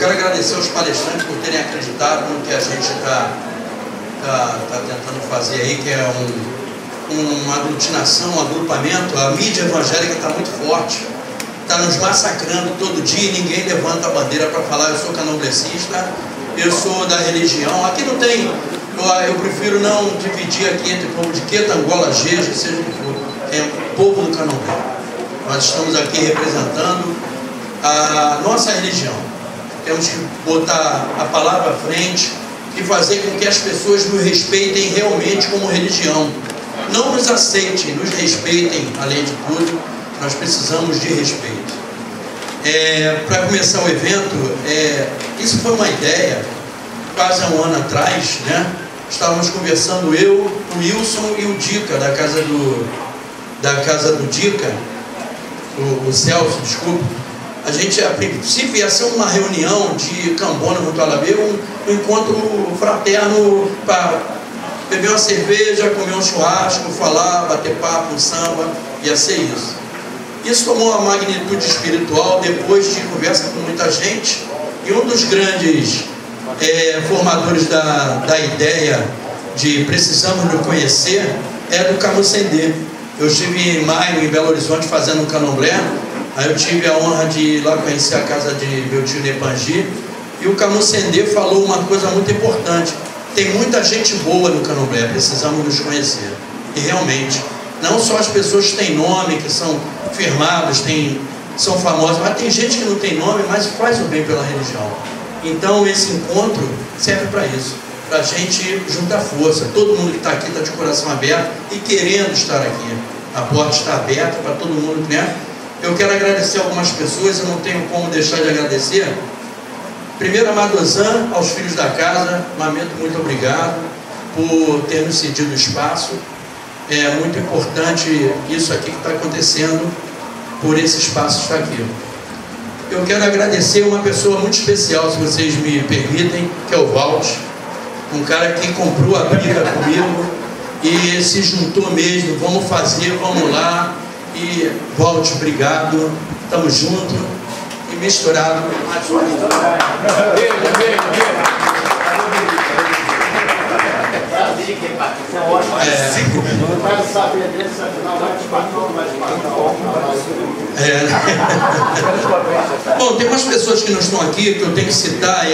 quero agradecer aos palestrantes por terem acreditado no que a gente está tentando fazer aí, que é uma aglutinação, um agrupamento. A mídia evangélica está muito forte, está nos massacrando todo dia e ninguém levanta a bandeira para falar: eu sou candomblessista, eu sou da religião. Aqui não tem, eu prefiro não dividir aqui entre povo de Queta, Angola, Jeje, seja o que for, é o povo do candomblé. Nós estamos aqui representando a nossa religião. Temos que botar a palavra à frente e fazer com que as pessoas nos respeitem realmente como religião. Não nos aceitem, nos respeitem, além de tudo. Nós precisamos de respeito. Para começar o evento, isso foi uma ideia, quase há um ano atrás, né? Estávamos conversando eu, o Wilson e o Dica, da casa do Dica, o Celso, desculpa. A gente, a princípio, ia ser uma reunião de cambona no Talabeiro, um encontro fraterno para beber uma cerveja, comer um churrasco, falar, bater papo, um samba, ia ser isso. Isso tomou uma magnitude espiritual depois de conversa com muita gente, e um dos grandes formadores da ideia de precisamos nos conhecer é do Camucendê. Eu estive em maio em Belo Horizonte fazendo um candomblé. Aí eu tive a honra de ir lá conhecer a casa de meu tio Nepangi, e o Camucendê falou uma coisa muito importante: tem muita gente boa no candomblé, precisamos nos conhecer. E realmente, não só as pessoas que têm nome, que são firmados, são famosas, mas tem gente que não tem nome, mas faz o bem pela religião. Então esse encontro serve para isso, para a gente juntar força. Todo mundo que está aqui está de coração aberto e querendo estar aqui. A porta está aberta para todo mundo, né? Eu quero agradecer algumas pessoas, eu não tenho como deixar de agradecer. Primeiro a Madozan, aos filhos da casa, Mamento, muito obrigado por ter nos cedido o espaço. É muito importante isso aqui que está acontecendo, por esse espaço estar aqui. Eu quero agradecer uma pessoa muito especial, se vocês me permitem, que é o Walt, um cara que comprou a briga comigo e se juntou mesmo: vamos fazer, vamos lá. E Walt, obrigado, estamos juntos e misturado. Bom, tem umas pessoas que não estão aqui que eu tenho que citar.